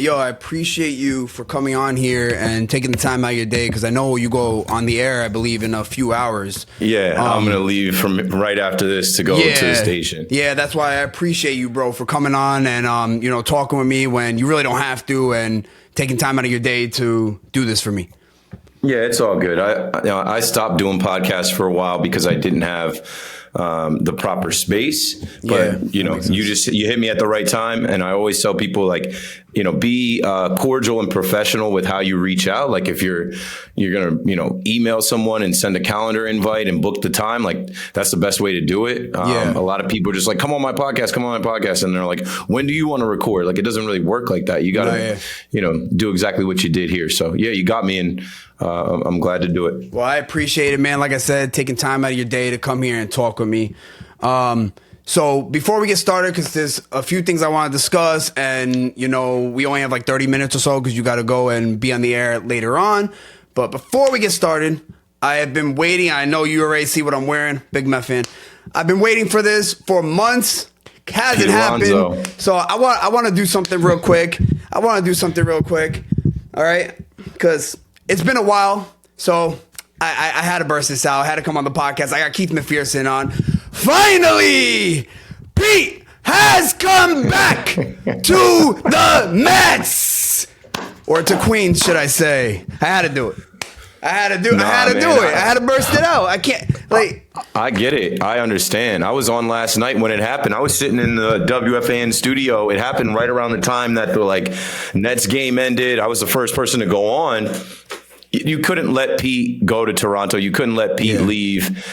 Yo, I appreciate you for coming on here and taking the time out of your day, because I know you go on the air, I believe, in a few hours. Yeah, I'm going to leave from right after this to go to the station. Yeah, that's why I appreciate you, bro, for coming on and, talking with me when you really don't have to, and taking time out of your day to do this for me. Yeah, it's all good. I stopped doing podcasts for a while because I didn't have the proper space. But you hit me at the right time, and I always tell people, like, be cordial and professional with how you reach out. Like, if you're gonna email someone and send a calendar invite and book the time, like, that's the best way to do it. A lot of people are just like, come on my podcast, and they're like, when do you want to record? Like, it doesn't really work like that. You gotta do exactly what you did here. So yeah, you got me, and I'm glad to do it. Well, I appreciate it, man. Like I said, taking time out of your day to come here and talk with me. So before we get started, because there's a few things I want to discuss, and, we only have like 30 minutes or so because you got to go and be on the air later on. But before we get started, I have been waiting. I know you already see what I'm wearing. Big Met fan. I've been waiting for this for months. Hasn't happened. So I want to do something real quick. All right? Because it's been a while. So I had to burst this out. I had to come on the podcast. I got Keith Mcpherson on. Finally, Pete has come back to the Mets, or to Queens, should I say? I had to do it. I had to do it. I had to burst it out. I can't, I get it. I understand. I was on last night when it happened. I was sitting in the WFAN studio. It happened right around the time that the Nets game ended. I was the first person to go on. You couldn't let Pete go to Toronto. You couldn't let Pete leave.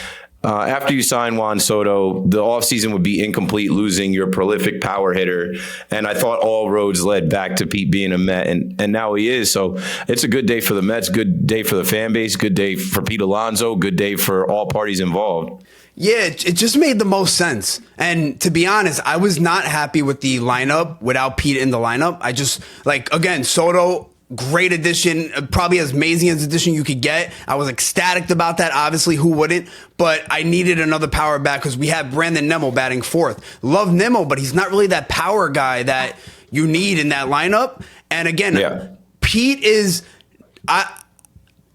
After you sign Juan Soto, the offseason would be incomplete, losing your prolific power hitter. And I thought all roads led back to Pete being a Met, and now he is. So it's a good day for the Mets, good day for the fan base, good day for Pete Alonso, good day for all parties involved. Yeah, it just made the most sense. And to be honest, I was not happy with the lineup without Pete in the lineup. I just, again, Soto, great addition, probably as amazing as addition you could get. I was ecstatic about that. Obviously, who wouldn't? But I needed another power bat because we have Brandon Nimmo batting fourth. Love Nimmo, but he's not really that power guy that you need in that lineup. And again, Pete is,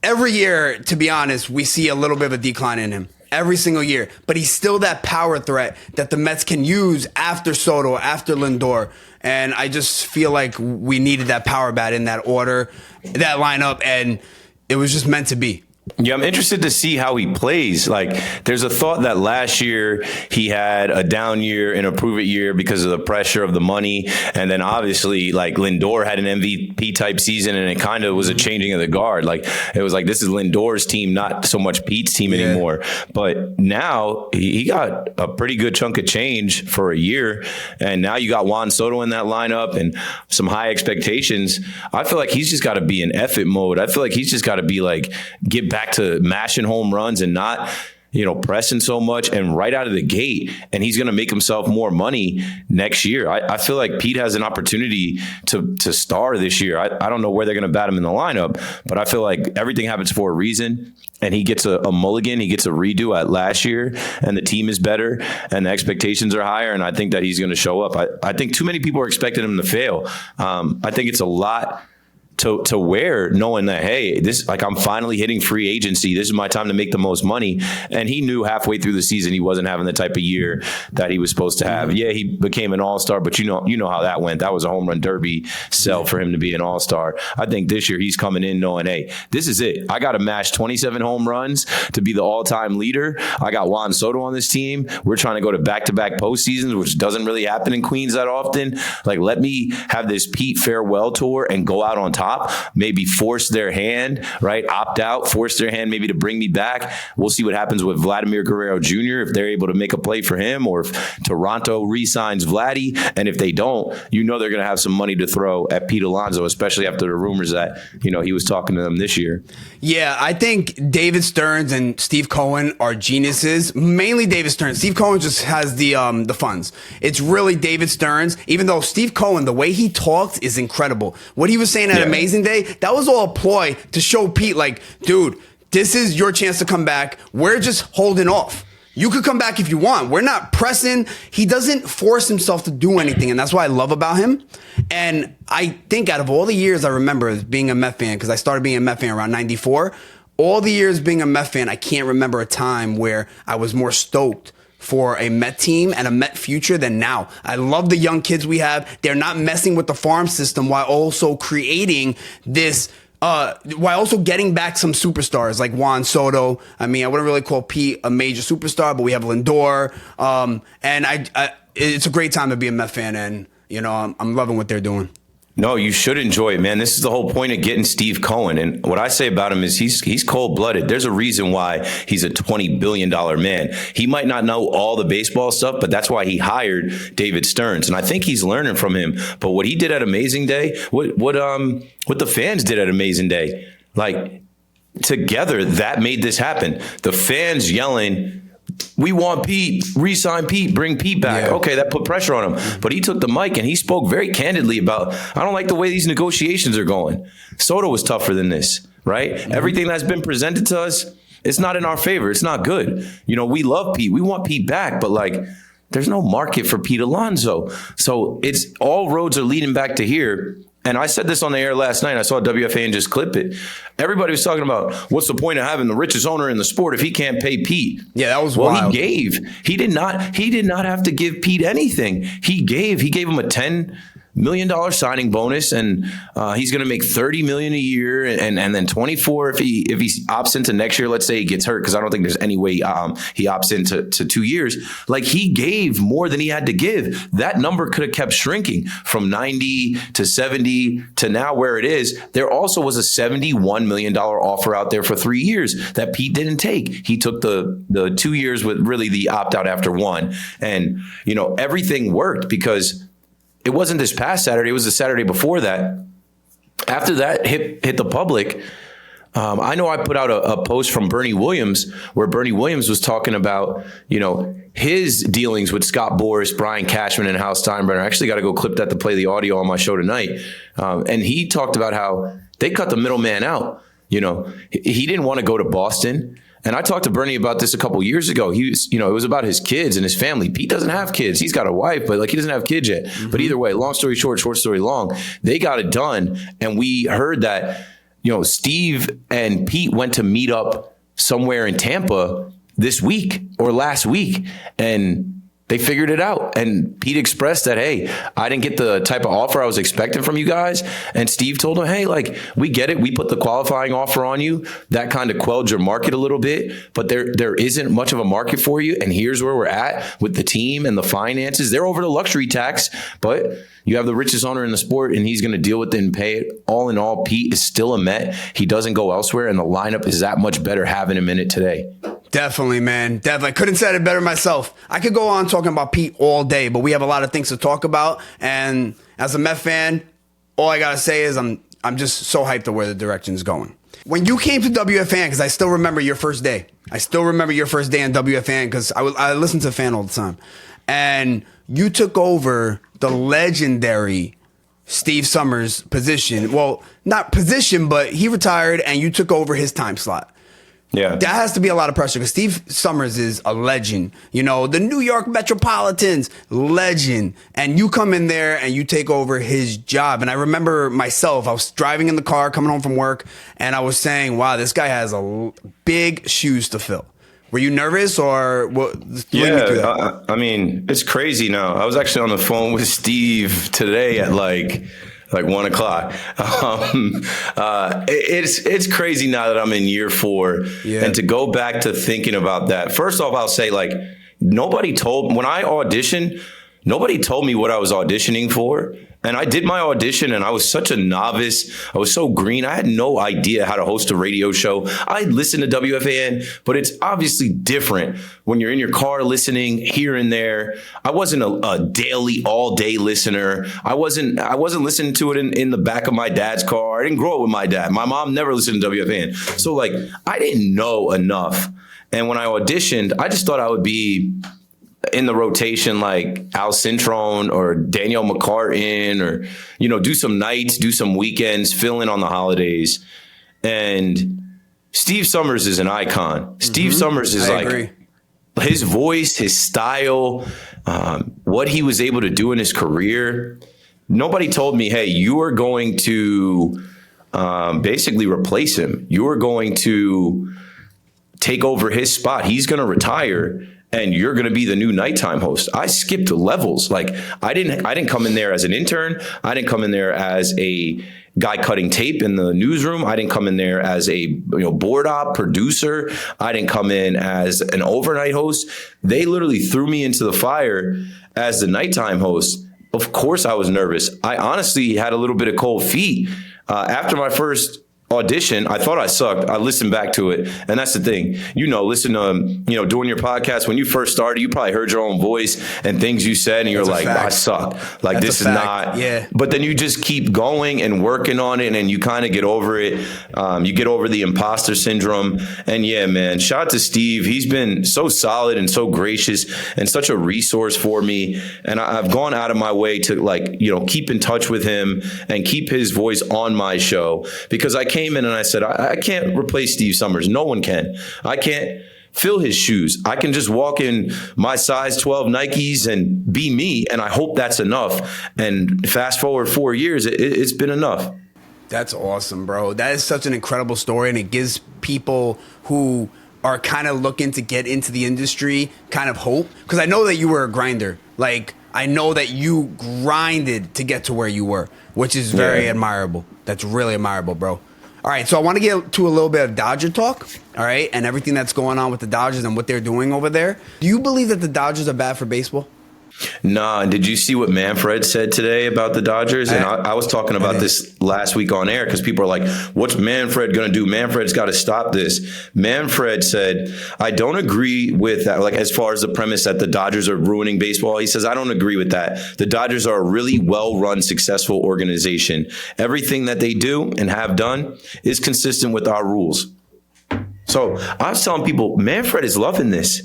every year, to be honest, we see a little bit of a decline in him. Every single year. But he's still that power threat that the Mets can use after Soto, after Lindor. And I just feel like we needed that power bat in that order, that lineup, and it was just meant to be. Yeah, I'm interested to see how he plays. There's a thought that last year he had a down year and a prove it year because of the pressure of the money. And then obviously, Lindor had an MVP type season, and it kind of was a changing of the guard. It was this is Lindor's team, not so much Pete's team anymore. But now he got a pretty good chunk of change for a year. And now you got Juan Soto in that lineup and some high expectations. I feel like he's just got to be in effort mode. I feel like he's just got to be get back to mashing home runs and not, pressing so much, and right out of the gate. And he's going to make himself more money next year. I feel like Pete has an opportunity to star this year. I don't know where they're going to bat him in the lineup, but I feel like everything happens for a reason. And he gets a mulligan. He gets a redo at last year, and the team is better, and the expectations are higher. And I think that he's going to show up. I think too many people are expecting him to fail. I think it's a lot to wear, knowing that, hey, this, I'm finally hitting free agency. This is my time to make the most money. And he knew halfway through the season he wasn't having the type of year that he was supposed to have. Yeah, he became an all-star, but you know how that went. That was a home run derby sell for him to be an all-star. I think this year he's coming in knowing, hey, this is it. I got to match 27 home runs to be the all-time leader. I got Juan Soto on this team. We're trying to go to back-to-back postseasons, which doesn't really happen in Queens that often. Let me have this Pete farewell tour and go out on top. Maybe force their hand, right? Opt out, force their hand maybe to bring me back. We'll see what happens with Vladimir Guerrero Jr. if they're able to make a play for him, or if Toronto re-signs Vladdy. And if they don't, they're going to have some money to throw at Pete Alonso, especially after the rumors that, he was talking to them this year. Yeah, I think David Stearns and Steve Cohen are geniuses. Mainly David Stearns. Steve Cohen just has the funds. It's really David Stearns, even though Steve Cohen, the way he talked is incredible. What he was saying at Amazing Day, that was all a ploy to show Pete, dude, this is your chance to come back. We're just holding off. You could come back if you want. We're not pressing. He doesn't force himself to do anything, and that's what I love about him. And I think out of all the years I remember as being a Met fan, because I started being a Met fan around 94, all the years being a Met fan, I can't remember a time where I was more stoked for a Met team and a Met future than now. I love the young kids we have. They're not messing with the farm system while also creating this while also getting back some superstars like Juan Soto. I mean, I wouldn't really call Pete a major superstar, but we have Lindor. And it's a great time to be a Met fan, and I'm loving what they're doing. No, you should enjoy it, man. This is the whole point of getting Steve Cohen. And what I say about him is he's cold-blooded. There's a reason why he's a $20 billion man. He might not know all the baseball stuff, but that's why he hired David Stearns. And I think he's learning from him. But what he did at Amazing Day, what the fans did at Amazing Day, like together, that made this happen. The fans yelling, "We want Pete, re-sign Pete, bring Pete back." Yeah. Okay, that put pressure on him. But he took the mic and he spoke very candidly about, I don't like the way these negotiations are going. Soto was tougher than this, right? Mm-hmm. Everything that's been presented to us, it's not in our favor. It's not good. We love Pete. We want Pete back, but there's no market for Pete Alonso. So it's all roads are leading back to here. And I said this on the air last night. I saw WFAN just clip it. Everybody was talking about, what's the point of having the richest owner in the sport if he can't pay Pete? Yeah, that was wild. He gave. He did not have to give Pete anything. He gave him a $10 million signing bonus, and he's going to make $30 million a year, and then 24 if he opts into next year. Let's say he gets hurt, because I don't think there's any way he opts into 2 years. He gave more than he had to give. That number could have kept shrinking from 90 to 70 to now where it is. There also was a $71 million offer out there for 3 years that Pete didn't take. He took the 2 years with really the opt out after one, and everything worked because it wasn't this past Saturday. It was the Saturday before that. After that hit the public, I know I put out a post from Bernie Williams where Bernie Williams was talking about, his dealings with Scott Boras, Brian Cashman, and Hal Steinbrenner. I actually got to go clip that to play the audio on my show tonight. And he talked about how they cut the middleman out. He didn't want to go to Boston. And I talked to Bernie about this a couple years ago. He was, it was about his kids and his family. Pete doesn't have kids. He's got a wife, but he doesn't have kids yet. Mm-hmm. But either way, long story short, short story long, they got it done. And we heard that, Steve and Pete went to meet up somewhere in Tampa this week or last week. And they figured it out. And Pete expressed that, hey, I didn't get the type of offer I was expecting from you guys. And Steve told him, hey, we get it. We put the qualifying offer on you. That kind of quelled your market a little bit. But there isn't much of a market for you. And here's where we're at with the team and the finances. They're over the luxury tax, but you have the richest owner in the sport, and he's going to deal with it and pay it. All in all, Pete is still a Met. He doesn't go elsewhere, and the lineup is that much better having him in it today. Definitely, man. Definitely. Couldn't have said it better myself. I could go on talking about Pete all day, but we have a lot of things to talk about. And as a Met fan, all I got to say is I'm just so hyped to where the direction is going. When you came to WFAN, because I still remember your first day. I still remember your first day in WFAN because I listened to Fan all the time. And you took over the legendary Steve Summers position. Well, not position, but he retired and you took over his time slot. Yeah. That has to be a lot of pressure because Steve Summers is a legend. The New York Metropolitans, legend. And you come in there and you take over his job. And I remember myself, I was driving in the car coming home from work and I was saying, wow, this guy has big shoes to fill. Were you nervous or what? Yeah, I mean, it's crazy now. I was actually on the phone with Steve today at like 1 o'clock. It's crazy now that I'm in year 4. Yeah. And to go back to thinking about that. First off, I'll say when I auditioned, nobody told me what I was auditioning for. And I did my audition and I was such a novice. I was so green. I had no idea how to host a radio show. I listened to WFAN, but it's obviously different when you're in your car listening here and there. I wasn't a daily, all day listener. I wasn't listening to it in the back of my dad's car. I didn't grow up with my dad. My mom never listened to WFAN. So I didn't know enough. And when I auditioned, I just thought I would be in the rotation like Al Cintrone or Danielle McCartan or, do some nights, do some weekends, fill in on the holidays. And Steve Summers is an icon. Steve Summers is his voice, his style, what he was able to do in his career. Nobody told me, hey, you are going to basically replace him. You are going to take over his spot. He's going to retire, and you're going to be the new nighttime host. I skipped levels. Like I didn't come in there as an intern. I didn't come in there as a guy cutting tape in the newsroom. I didn't come in there as a board op producer. I didn't come in as an overnight host. They literally threw me into the fire as the nighttime host. Of course I was nervous. I honestly had a little bit of cold feet. After my first audition, I thought I sucked. I listened back to it. And that's the thing, listen to, doing your podcast, when you first started, you probably heard your own voice and things you said, and you're like, I suck. Like, that's this is not. Yeah. But then you just keep going and working on it, and you kind of get over it. You get over the imposter syndrome. And yeah, man, shout out to Steve. He's been so solid and so gracious and such a resource for me. And I've gone out of my way to keep in touch with him and keep his voice on my show, because I came in and I said, I can't replace Steve Summers. No one can. I can't fill his shoes. I can just walk in my size 12 Nikes and be me. And I hope that's enough. And fast forward 4 years, it's been enough. That's awesome, bro. That is such an incredible story. And it gives people who are kind of looking to get into the industry kind of hope. Because I know that you were a grinder. Like, I know that you grinded to get to where you were, which is very admirable. That's really admirable, bro. All right, so I want to get to a little bit of Dodger talk, all right, and everything that's going on with the Dodgers and what they're doing over there. Do you believe that the Dodgers are bad for baseball? Nah, did you see what Manfred said today about the Dodgers? And I was talking about this last week on air because people are like, what's Manfred going to do? Manfred's got to stop this. Manfred said, I don't agree with that. Like, as far as the premise that the Dodgers are ruining baseball, he says, I don't agree with that. The Dodgers are a really well-run, successful organization. Everything that they do and have done is consistent with our rules. So I was telling people, Manfred is loving this.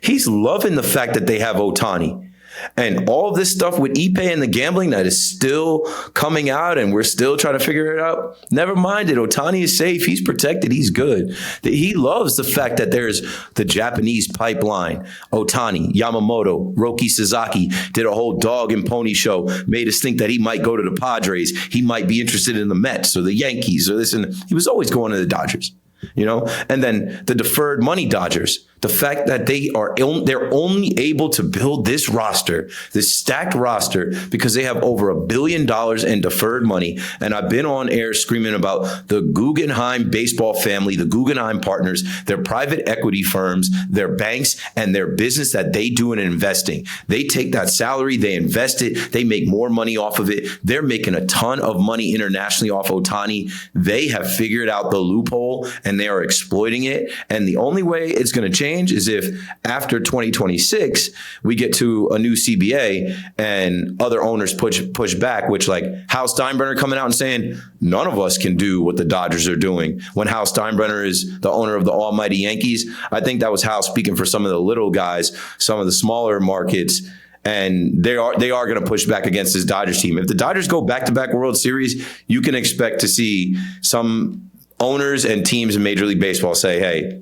He's loving the fact that they have Ohtani. And all this stuff with Ipe and the gambling that is still coming out, and we're still trying to figure it out. Never mind it. Ohtani is safe. He's protected. He's good. He loves the fact that there's the Japanese pipeline. Ohtani, Yamamoto, Roki Sasaki did a whole dog and pony show, made us think that he might go to the Padres. He might be interested in the Mets or the Yankees or this. And he was always going to the Dodgers. And then the deferred money Dodgers, the fact that they're only able to build this roster, this stacked roster, because they have over $1 billion in deferred money. And I've been on air screaming about the Guggenheim baseball family, the Guggenheim partners, their private equity firms, their banks, and their business that they do in investing. They take that salary, they invest it, they make more money off of it. They're making a ton of money internationally off Ohtani. They have figured out the loophole and they are exploiting it. And the only way it's going to change is if after 2026, we get to a new CBA and other owners push back, which like Hal Steinbrenner coming out and saying, none of us can do what the Dodgers are doing. When Hal Steinbrenner is the owner of the almighty Yankees, I think that was Hal speaking for some of the little guys, some of the smaller markets. And they are going to push back against this Dodgers team. If the Dodgers go back-to-back World Series, you can expect to see some owners and teams in Major League Baseball say, hey,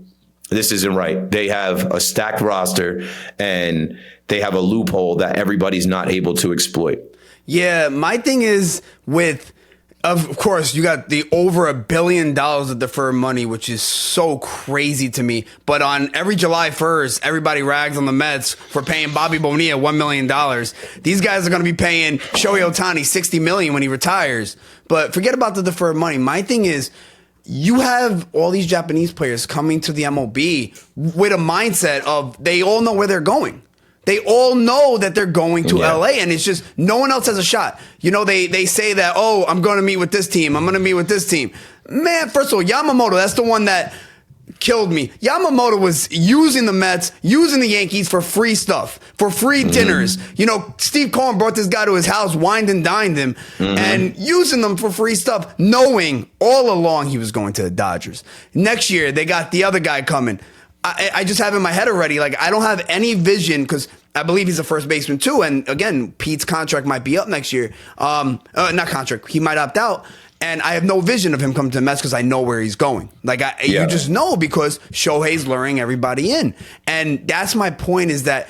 this isn't right. They have a stacked roster and they have a loophole that everybody's not able to exploit. Yeah, my thing is of course, you got the over $1 billion of deferred money, which is so crazy to me. But on every July 1st, everybody rags on the Mets for paying Bobby Bonilla $1 million. These guys are going to be paying Shohei Ohtani $60 million when he retires. But forget about the deferred money. My thing is, you have all these Japanese players coming to the MLB with a mindset of they all know where they're going. They all know that they're going to LA, and it's just no one else has a shot. They say that, oh, I'm going to meet with this team. I'm going to meet with this team. Man, first of all, Yamamoto, that's the one that killed me. Yamamoto was using the Mets, using the Yankees for free stuff, for free dinners. Steve Cohen brought this guy to his house, wined and dined him, and using them for free stuff, knowing all along he was going to the Dodgers. Next year, they got the other guy coming. I just have in my head already, like, I don't have any vision because I believe he's a first baseman too. And again, Pete's contract might be up next year. Not contract. He might opt out. And I have no vision of him coming to the Mets because I know where he's going. Like, you just know because Shohei's luring everybody in. And that's my point is that,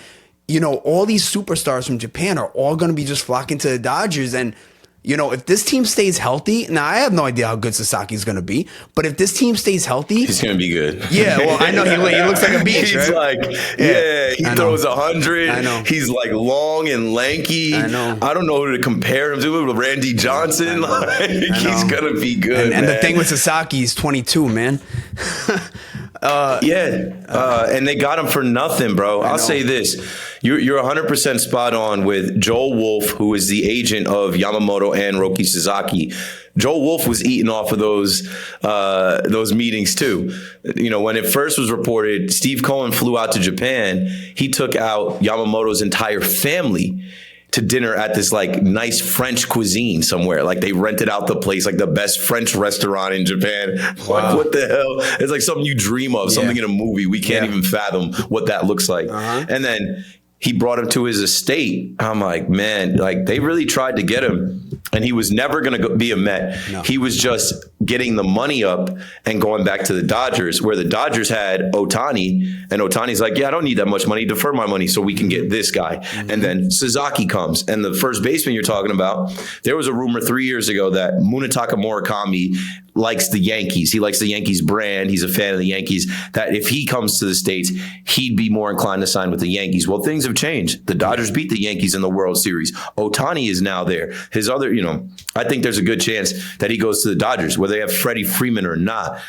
you know, all these superstars from Japan are all going to be just flocking to the Dodgers. And, you know, if this team stays healthy, now I have no idea how good Sasaki's going to be, but if this team stays healthy, he's going to be good. Yeah, well, I know he looks like a beast. He's right? like, he throws 100. I know. He's like long and lanky. I know. I don't know who to compare him to. Randy Johnson. Like, he's going to be good. And the thing with Sasaki, he's 22, man. And they got him for nothing, bro. I'll say this. You're 100% spot on with Joel Wolf, who is the agent of Yamamoto and Roki Sasaki. Joel Wolf was eating off of those meetings too. You know, when it first was reported, Steve Cohen flew out to Japan. He took out Yamamoto's entire family to dinner at this like nice French cuisine somewhere. Like they rented out the place, like the best French restaurant in Japan. Wow. Like what the hell? It's like something you dream of, something in a movie. We can't even fathom what that looks like. And then he brought him to his estate. I'm like, man, like they really tried to get him, and he was never going to be a Met. No. He was just getting the money up and going back to the Dodgers, where the Dodgers had Ohtani, and Ohtani's like, yeah, I don't need that much money. Defer my money so we can get this guy. And then Sasaki comes, and the first baseman you're talking about, there was a rumor 3 years ago that Munetaka Murakami likes the Yankees. He likes the Yankees brand. He's a fan of the Yankees. That if he comes to the States, he'd be more inclined to sign with the Yankees. Well, things have changed. The Dodgers beat the Yankees in the World Series. Ohtani is now there. His other, you know, I think there's a good chance that he goes to the Dodgers, whether they have Freddie Freeman or not.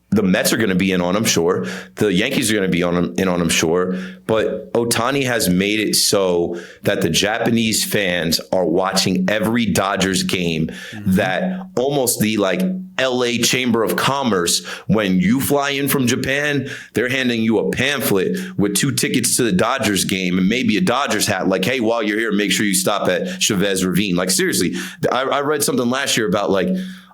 The Mets are going to be in on him, sure. The Yankees are going to be in on him, sure. But Ohtani has made it so that the Japanese fans are watching every Dodgers game, that almost the like LA Chamber of Commerce, when you fly in from Japan, they're handing you a pamphlet with 2 tickets to the Dodgers game and maybe a Dodgers hat. Like, hey, while you're here, make sure you stop at Chavez Ravine. Like, seriously, I read something last year about like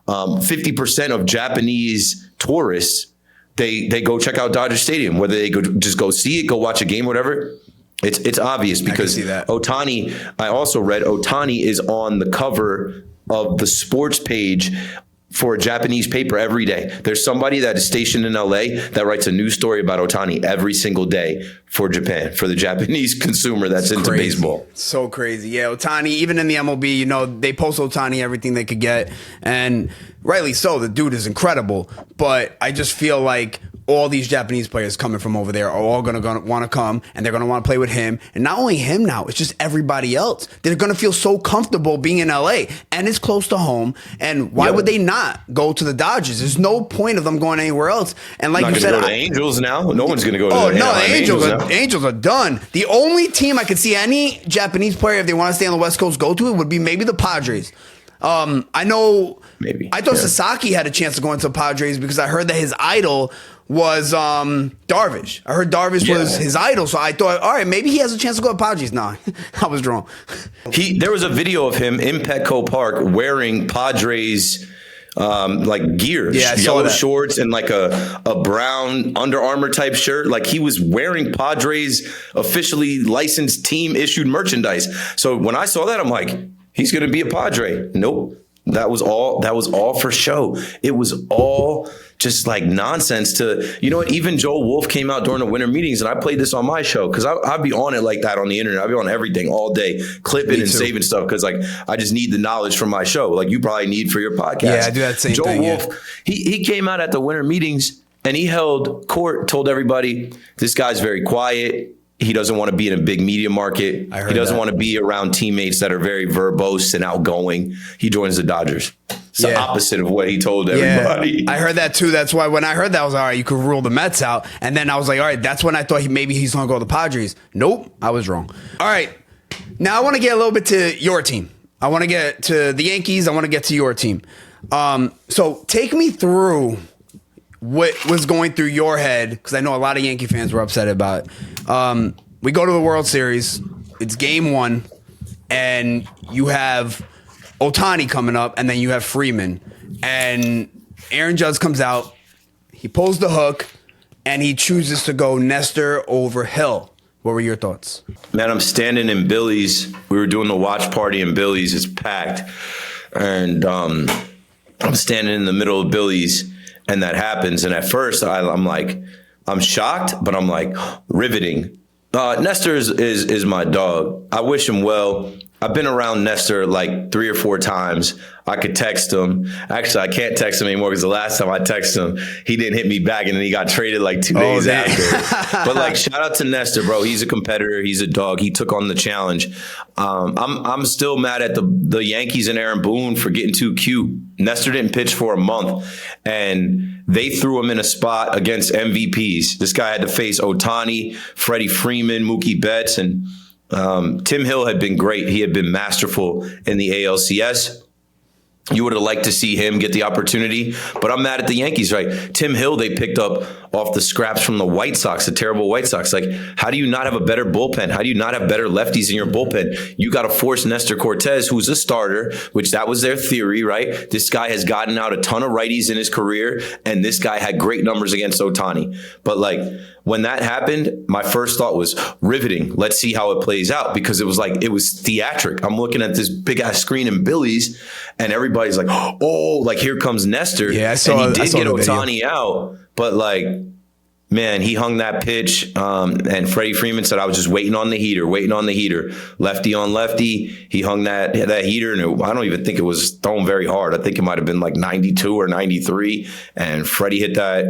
50% of Japanese tourists, they go check out Dodger Stadium, whether they just go see it, go watch a game, whatever. It's obvious because Ohtani, I also read Ohtani is on the cover of the sports page for a Japanese paper every day. There's somebody that is stationed in LA that writes a news story about Ohtani every single day for Japan, for the Japanese consumer that's into baseball. So crazy. Yeah, Ohtani, even in the MLB, you know, they post Ohtani everything they could get. And rightly so, the dude is incredible. But I just feel like all these Japanese players coming from over there are all going to want to come, and they're going to want to play with him. And not only him now, it's just everybody else. They're going to feel so comfortable being in LA, and it's close to home. And why would they not go to the Dodgers? There's no point of them going anywhere else. And like you said, go to the Angels now. No one's going to go to the Angels are done. The only team I could see any Japanese player, if they want to stay on the West Coast, go to it would be maybe the Padres. I know. Maybe I thought Sasaki had a chance to go into the Padres because I heard that his idol was Darvish. I heard Darvish was his idol, so I thought, all right, maybe he has a chance to go to Padres. Nah, I was wrong. There was a video of him in Petco Park wearing Padres like gear, yellow shorts and like a brown Under Armour type shirt. Like he was wearing Padres officially licensed team issued merchandise. So when I saw that, I'm like, he's going to be a Padre. Nope. That was all for show. It was all just like nonsense to, you know what, even Joel Wolf came out during the winter meetings, and I played this on my show because I'd be on it like that on the internet. I'd be on everything all day, clipping and saving stuff because like I just need the knowledge from my show like you probably need for your podcast. Yeah, I do that same thing. Joel Wolf, he came out at the winter meetings and he held court, told everybody, this guy's very quiet. He doesn't want to be in a big media market. He doesn't want to be around teammates that are very verbose and outgoing. He joins the Dodgers. It's the opposite of what he told everybody. I heard that too. That's why when I heard that, I was like, all right, you could rule the Mets out. And then I was like, all right, that's when I thought maybe he's going to go to the Padres. Nope, I was wrong. All right, now I want to get a little bit to your team. I want to get to the Yankees. I want to get to your team. So take me through what was going through your head, because I know a lot of Yankee fans were upset about it. We go to the World Series. It's game 1, and you have Ohtani coming up, and then you have Freeman. And Aaron Judge comes out. He pulls the hook, and he chooses to go Nestor over Hill. What were your thoughts? Man, I'm standing in Billy's. We were doing the watch party in Billy's. It's packed. And I'm standing in the middle of Billy's, and that happens. And at first, I'm like, I'm shocked, but I'm like, riveting. Nestor is my dog. I wish him well. I've been around Nestor like 3 or 4 times. I could text him. Actually, I can't text him anymore because the last time I texted him, he didn't hit me back, and then he got traded like 2 days after. But like, shout out to Nestor, bro. He's a competitor. He's a dog. He took on the challenge. I'm still mad at the Yankees and Aaron Boone for getting too cute. Nestor didn't pitch for a month, and they threw him in a spot against MVPs. This guy had to face Ohtani, Freddie Freeman, Mookie Betts, and Tim Hill had been great. He had been masterful in the ALCS. You would have liked to see him get the opportunity, but I'm mad at the Yankees, right? Tim Hill, they picked up off the scraps from the White Sox, the terrible White Sox. Like, how do you not have a better bullpen? How do you not have better lefties in your bullpen? You got to force Nestor Cortez, who's a starter, which that was their theory, right? This guy has gotten out a ton of righties in his career, and this guy had great numbers against Ohtani. But like, when that happened, my first thought was riveting. Let's see how it plays out, because it was theatric. I'm looking at this big ass screen in Billy's, and everybody's like, oh, like here comes Nestor. Yeah, I saw. And he did get Ohtani video out, but like, man, he hung that pitch. And Freddie Freeman said, I was just waiting on the heater. Lefty on lefty. He hung that heater, and I don't even think it was thrown very hard. I think it might have been like 92 or 93. And Freddie hit that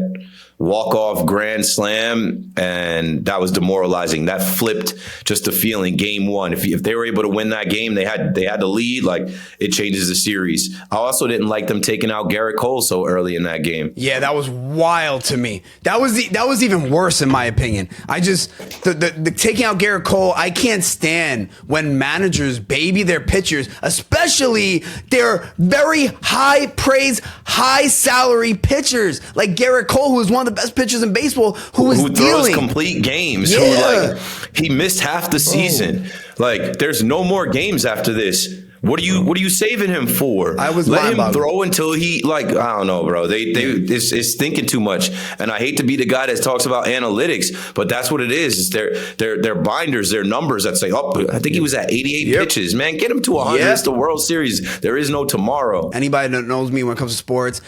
walk-off grand slam, and that was demoralizing. That flipped just the feeling game one. If they were able to win that game, they had to lead, like, it changes the series. I also didn't like them taking out Garrett Cole so early in that game. Yeah, that was wild to me. That was even worse in my opinion. I just the taking out Garrett Cole, I can't stand when managers baby their pitchers, especially their very high praise, high salary pitchers like Garrett Cole, who is one of the best pitchers in baseball, who throws complete games. Yeah. Who, like, he missed half the season. Like, there's no more games after this. What are you saving him for? Let him throw until he, like, I don't know, bro. It's thinking too much. And I hate to be the guy that talks about analytics, but that's what it is. It's their binders, their numbers that say, oh, I think he was at 88 pitches. Man, get him to 100. It's the World Series. There is no tomorrow. Anybody that knows me when it comes to sports,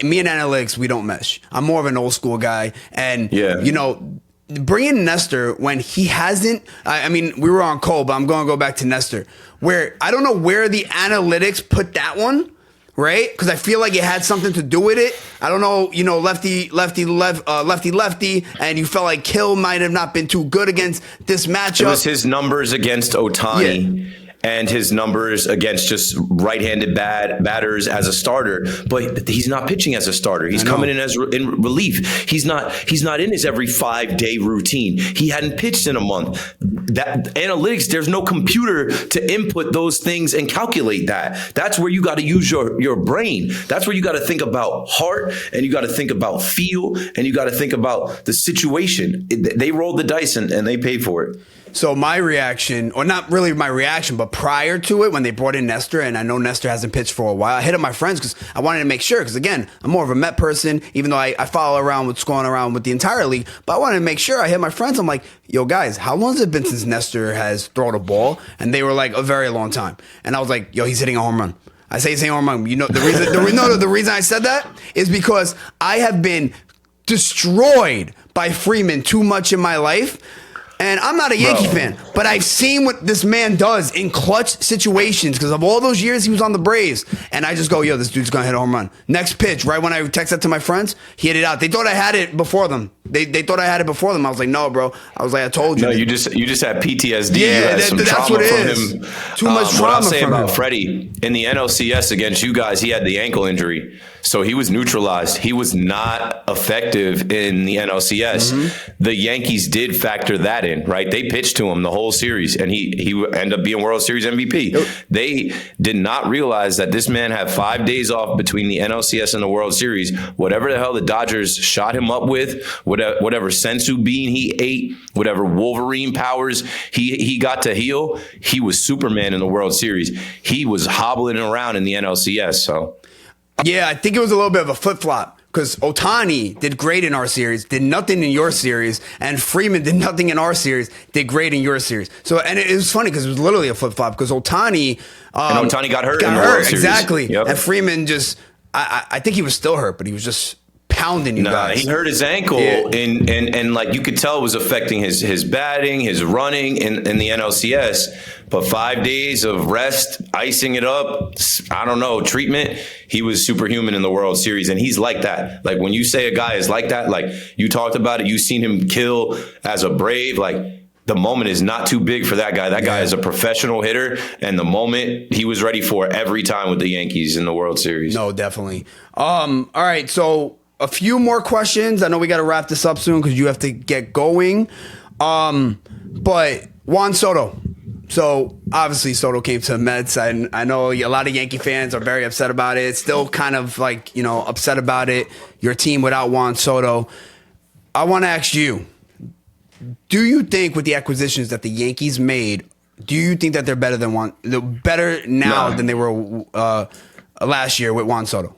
me and analytics, we don't mesh. I'm more of an old school guy. And, you know, bringing Nestor when he hasn't, I mean, we were on Cole, but I'm going to go back to Nestor, where I don't know where the analytics put that one, right? Because I feel like it had something to do with it. I don't know, you know, lefty, and you felt like Kill might have not been too good against this matchup. It was his numbers against Ohtani. Yeah. And his numbers against just right-handed batters as a starter, but he's not pitching as a starter. He's coming in as in relief. He's not in his every 5-day routine. He hadn't pitched in a month. That analytics, there's no computer to input those things and calculate that. That's where you got to use your brain. That's where you got to think about heart, and you got to think about feel, and you got to think about the situation. They rolled the dice and they paid for it. So my reaction, or not really my reaction, but prior to it, when they brought in Nestor, and I know Nestor hasn't pitched for a while, I hit up my friends because I wanted to make sure, because again, I'm more of a Met person, even though I follow around what's going around with the entire league, but I wanted to make sure. I hit my friends, I'm like, yo guys, how long has it been since Nestor has thrown a ball? And they were like, a very long time. And I was like, yo, he's hitting a home run. I say he's hitting a home run. You know, the reason I said that is because I have been destroyed by Freeman too much in my life. And I'm not a Yankee fan, but I've seen what this man does in clutch situations because of all those years he was on the Braves. And I just go, yo, this dude's going to hit a home run. Next pitch, right when I text that to my friends, he hit it out. They thought I had it before them. They thought I had it before them. I was like, no, bro. I was like, I told you. No, you just had PTSD. Yeah, that's what it is. Him. Too much trauma. What I'll say from about him. Freddie, in the NLCS against you guys, he had the ankle injury. So he was neutralized. He was not effective in the NLCS. Mm-hmm. The Yankees did factor that in, right? They pitched to him the whole series, and he ended up being World Series MVP. Yep. They did not realize that this man had 5 days off between the NLCS and the World Series. Whatever the hell the Dodgers shot him up with, whatever sensu bean he ate, whatever Wolverine powers he got to heal, he was Superman in the World Series. He was hobbling around in the NLCS. So, yeah, I think it was a little bit of a flip-flop because Ohtani did great in our series, did nothing in your series, and Freeman did nothing in our series, did great in your series. So, and it was funny because it was literally a flip-flop because Ohtani... and Ohtani got hurt in the World Series. Exactly. Yep. And Freeman just... I think he was still hurt, but he was just pounding you guys. He hurt his ankle, and like you could tell it was affecting his batting, his running in the NLCS. But 5 days of rest, icing it up, I don't know, treatment, he was superhuman in the World Series. And he's like that. Like when you say a guy is like that, like you talked about it, you've seen him kill as a Brave, like the moment is not too big for that guy. That guy is a professional hitter, and the moment he was ready for every time with the Yankees in the World Series. No, definitely. All right, so a few more questions. I know we got to wrap this up soon because you have to get going. But Juan Soto. So obviously Soto came to the Mets, and I know a lot of Yankee fans are very upset about it. Still kind of like, upset about it. Your team without Juan Soto. I want to ask you, do you think with the acquisitions that the Yankees made, do you think that they're better now than they were last year with Juan Soto?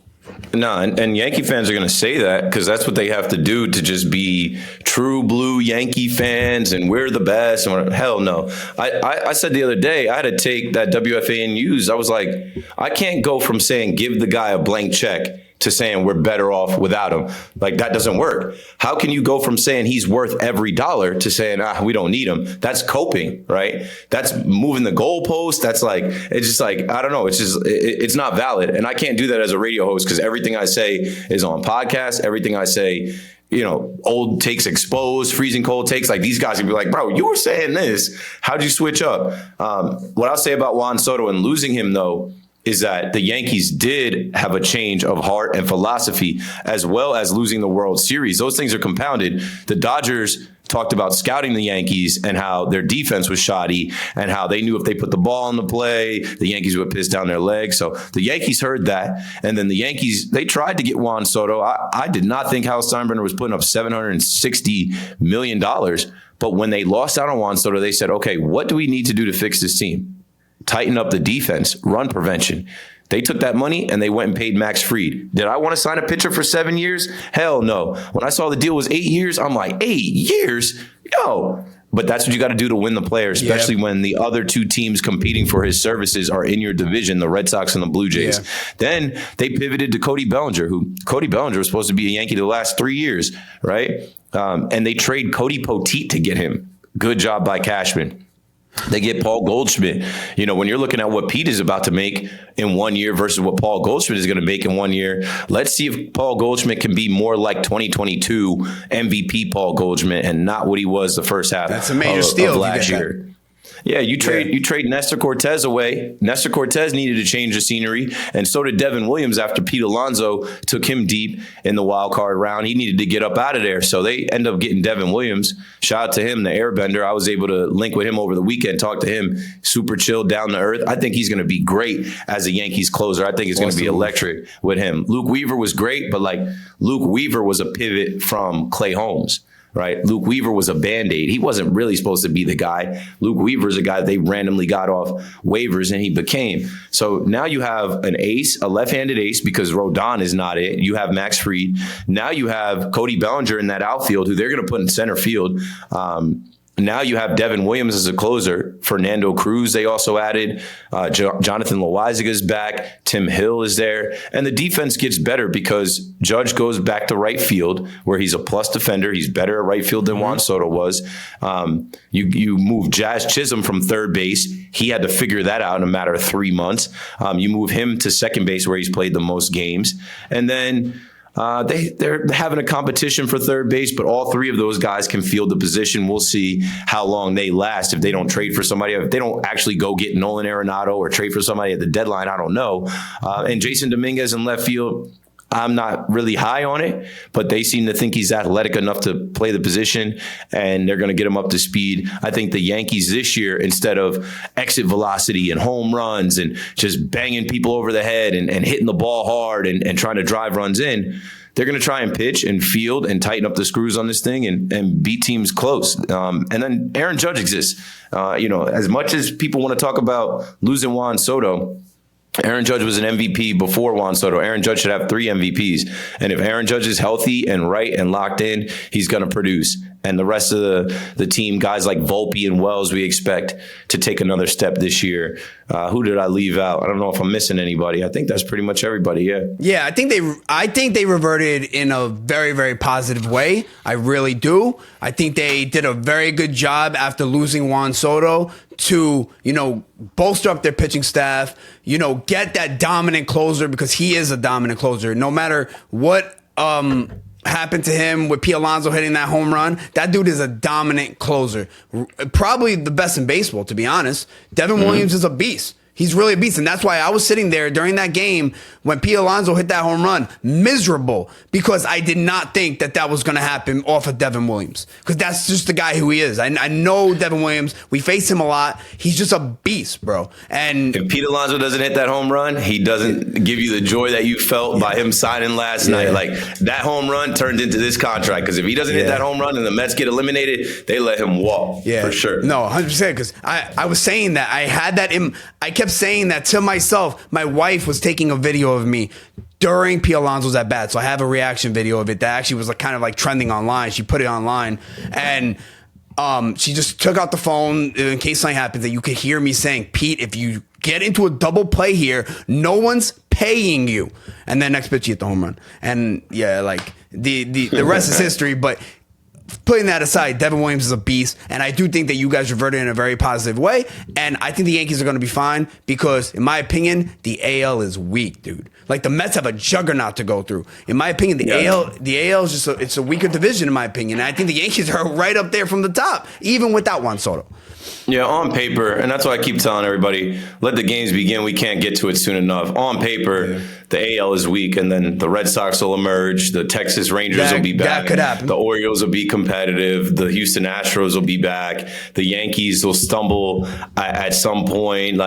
No, and Yankee fans are going to say that because that's what they have to do to just be true blue Yankee fans and we're the best. And hell no. I said the other day, I had to take that WFA news. I was like, I can't go from saying give the guy a blank check to saying we're better off without him. Like that doesn't work. How can you go from saying he's worth every dollar to saying, we don't need him? That's coping, right? That's moving the goalpost. That's like, it's just like, I don't know. It's just, it's not valid. And I can't do that as a radio host because everything I say is on podcasts. Everything I say, old takes exposed, freezing cold takes. Like these guys can be like, bro, you were saying this. How'd you switch up? What I'll say about Juan Soto and losing him though, is that the Yankees did have a change of heart and philosophy, as well as losing the World Series. Those things are compounded. The Dodgers talked about scouting the Yankees and how their defense was shoddy and how they knew if they put the ball on the play, the Yankees would piss down their legs. So the Yankees heard that. And then the Yankees, they tried to get Juan Soto. I did not think Hal Steinbrenner was putting up $760 million. But when they lost out on Juan Soto, they said, okay, what do we need to do to fix this team? Tighten up the defense, run prevention. They took that money and they went and paid Max Fried. Did I want to sign a pitcher for 7 years? Hell no. When I saw the deal was 8 years, I'm like, 8 years? Yo. But that's what you got to do to win the player, especially when the other two teams competing for his services are in your division, the Red Sox and the Blue Jays. Yeah. Then they pivoted to Cody Bellinger, who Cody Bellinger was supposed to be a Yankee the last 3 years, right? And they trade Cody Poteet to get him. Good job by Cashman. They get Paul Goldschmidt. When you're looking at what Pete is about to make in 1 year versus what Paul Goldschmidt is going to make in 1 year, let's see if Paul Goldschmidt can be more like 2022 MVP Paul Goldschmidt and not what he was the first half That's a major steal of last year. Yeah, you trade Nestor Cortez away. Nestor Cortez needed to change the scenery, and so did Devin Williams after Pete Alonso took him deep in the wild card round. He needed to get up out of there, so they end up getting Devin Williams. Shout out to him, the airbender. I was able to link with him over the weekend, talk to him. Super chill, down to earth. I think he's going to be great as a Yankees closer. I think it's going to be electric with him. Luke Weaver was great, but Luke Weaver was a pivot from Clay Holmes. Right. Luke Weaver was a Band-Aid. He wasn't really supposed to be the guy. Luke Weaver's a guy they randomly got off waivers and he became. So now you have an ace, a left-handed ace, because Rodon is not it. You have Max Fried. Now you have Cody Bellinger in that outfield who they're going to put in center field. Now you have Devin Williams as a closer. Fernando Cruz, they also added. Jonathan Loaizaga's back. Tim Hill is there. And the defense gets better because Judge goes back to right field where he's a plus defender. He's better at right field than Juan Soto was. You move Jazz Chisholm from third base. He had to figure that out in a matter of 3 months. You move him to second base where he's played the most games. And then they're having a competition for third base, but all three of those guys can field the position. We'll see how long they last if they don't trade for somebody. If they don't actually go get Nolan Arenado or trade for somebody at the deadline, I don't know. And Jason Dominguez in left field, I'm not really high on it, but they seem to think he's athletic enough to play the position, and they're going to get him up to speed. I think the Yankees this year, instead of exit velocity and home runs and just banging people over the head and hitting the ball hard and trying to drive runs in, they're going to try and pitch and field and tighten up the screws on this thing and beat teams close. And then Aaron Judge exists. As much as people want to talk about losing Juan Soto, Aaron Judge was an MVP before Juan Soto. Aaron Judge should have 3 MVPs. And if Aaron Judge is healthy and right and locked in, he's going to produce. And the rest of the team, guys like Volpe and Wells, we expect to take another step this year. Who did I leave out? I don't know if I'm missing anybody. I think that's pretty much everybody. Yeah. Yeah, I think they reverted in a very, very positive way. I really do. I think they did a very good job after losing Juan Soto to, bolster up their pitching staff, get that dominant closer, because he is a dominant closer. No matter what happened to him with P. Alonso hitting that home run, that dude is a dominant closer. Probably the best in baseball, to be honest. Devin Williams is a beast. He's really a beast. And that's why I was sitting there during that game when P. Alonso hit that home run, miserable, because I did not think that was going to happen off of Devin Williams, because that's just the guy who he is. I know Devin Williams. We face him a lot. He's just a beast, bro. And if Pete Alonso doesn't hit that home run, he doesn't give you the joy that you felt by him signing last night. Like, that home run turned into this contract, because if he doesn't hit that home run and the Mets get eliminated, they let him walk for sure. No, 100%, because I was saying that. I had that in. I kept saying that to myself. My wife was taking a video of me during P. Alonso's at bat, so I have a reaction video of it that actually was kind of trending online. She put it online, and she just took out the phone in case something happens, that you could hear me saying, "Pete, if you get into a double play here, no one's paying you." And then next pitch, he hit the home run, and the rest is history. But putting that aside, Devin Williams is a beast, and I do think that you guys reverted in a very positive way, and I think the Yankees are going to be fine because, in my opinion, the AL is weak, dude. Like, the Mets have a juggernaut to go through. In my opinion, the AL is just it's a weaker division, in my opinion, and I think the Yankees are right up there from the top, even without Juan Soto. Yeah, on paper, and that's why I keep telling everybody, let the games begin. We can't get to it soon enough. On paper, the AL is weak, and then the Red Sox will emerge. The Texas Rangers will be back. That could happen. The Orioles will be competitive. The Houston Astros will be back. The Yankees will stumble at some point.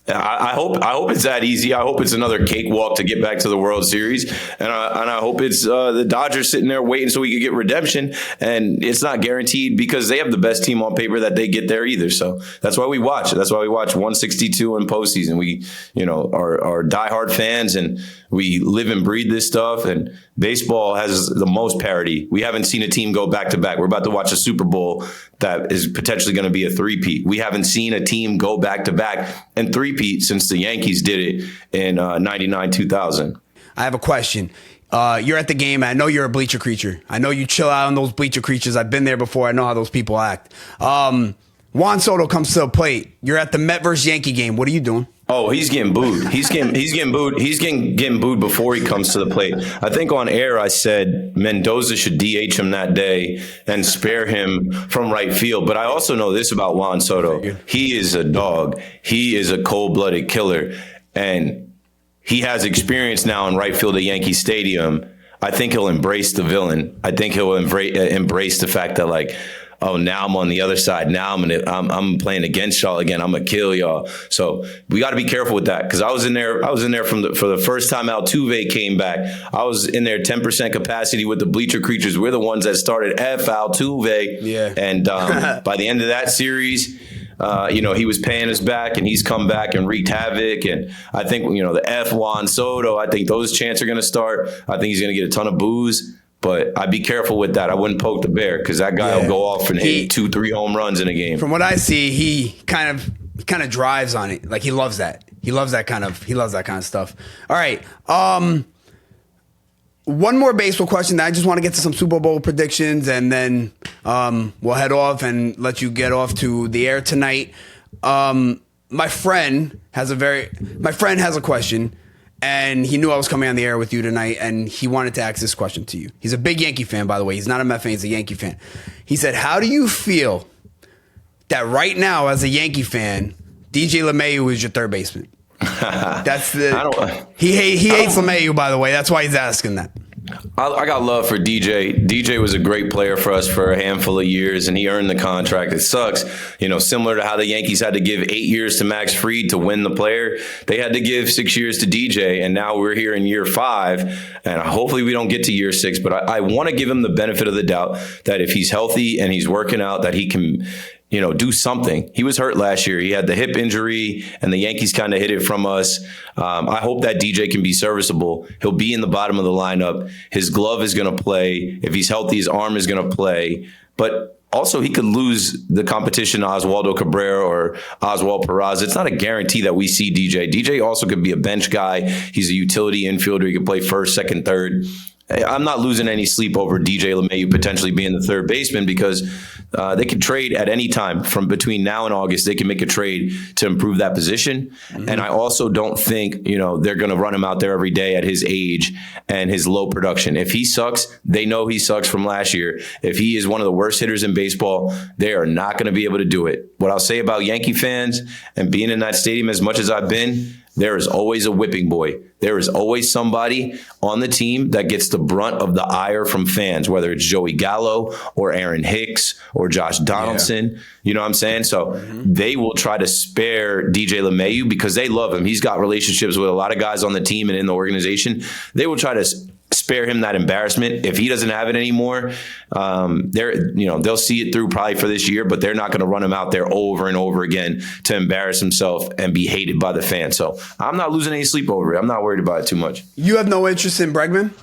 I hope it's that easy. I hope it's another cakewalk to get back to the World Series, and I hope it's the Dodgers sitting there waiting so we can get redemption. And it's not guaranteed because they have the best team on paper that they get there either. So that's why we watch. That's why we watch 162 in postseason. We, are diehard fans, and we live and breathe this stuff. And baseball has the most parity. We haven't seen a team go back to back. We're about to watch a Super Bowl that is potentially going to be a three-peat. We haven't seen a team go back to back and three-peat since the Yankees did it in 99, 2000. I have a question. You're at the game. I know you're a bleacher creature. I know you chill out on those bleacher creatures. I've been there before. I know how those people act. Juan Soto comes to the plate. You're at the Met versus Yankee game. What are you doing? Oh, he's getting booed. He's getting booed. He's getting booed before he comes to the plate. I think on air I said Mendoza should DH him that day and spare him from right field. But I also know this about Juan Soto. He is a dog. He is a cold-blooded killer. And he has experience now in right field at Yankee Stadium. I think he'll embrace the villain. I think he'll embrace the fact that, oh, now I'm on the other side. Now I'm playing against y'all again. I'm gonna kill y'all. So we got to be careful with that, because I was in there for the first time Altuve came back. I was in there 10% capacity with the bleacher creatures. We're the ones that started F Altuve. Yeah. And by the end of that series, he was paying us back, and he's come back and wreaked havoc. And I think the F Juan Soto, I think those chants are gonna start. I think he's gonna get a ton of boos. But I'd be careful with that. I wouldn't poke the bear, because that guy will go off and hit 2-3 home runs in a game. From what I see, he kind of drives on it. Like, he loves that. He loves that kind of stuff. All right. One more baseball question. I just want to get to some Super Bowl predictions, and then we'll head off and let you get off to the air tonight. My friend has a question. And he knew I was coming on the air with you tonight, and he wanted to ask this question to you. He's a big Yankee fan, by the way. He's not a Met fan. He's a Yankee fan. He said, how do you feel that right now, as a Yankee fan, DJ LeMahieu is your third baseman? He hates LeMahieu, by the way. That's why he's asking that. I got love for DJ. DJ was a great player for us for a handful of years, and he earned the contract. It sucks, similar to how the Yankees had to give 8 years to Max Fried to win the player. They had to give 6 years to DJ, and now we're here in year 5, and hopefully we don't get to year 6. But I want to give him the benefit of the doubt that if he's healthy and he's working out, that he can do something. He was hurt last year. He had the hip injury, and the Yankees kind of hid it from us. I hope that DJ can be serviceable. He'll be in the bottom of the lineup. His glove is going to play. If he's healthy, his arm is going to play. But also, he could lose the competition to Oswaldo Cabrera or Oswald Peraza. It's not a guarantee that we see DJ. DJ also could be a bench guy. He's a utility infielder. He could play first, second, third. I'm not losing any sleep over DJ LeMahieu potentially being the third baseman because they can trade at any time from between now and August. They can make a trade to improve that position. Mm-hmm. And I also don't think, they're going to run him out there every day at his age and his low production. If he sucks, they know he sucks from last year. If he is one of the worst hitters in baseball, they are not going to be able to do it. What I'll say about Yankee fans and being in that stadium as much as I've been, there is always a whipping boy. There is always somebody on the team that gets the brunt of the ire from fans, whether it's Joey Gallo or Aaron Hicks or Josh Donaldson. Yeah. You know what I'm saying? So they will try to spare DJ LeMahieu because they love him. He's got relationships with a lot of guys on the team and in the organization. They will try to spare him that embarrassment. If he doesn't have it anymore, they'll see it through probably for this year, but they're not going to run him out there over and over again to embarrass himself and be hated by the fans. So I'm not losing any sleep over it. I'm not worried about it too much. You have no interest in Bregman?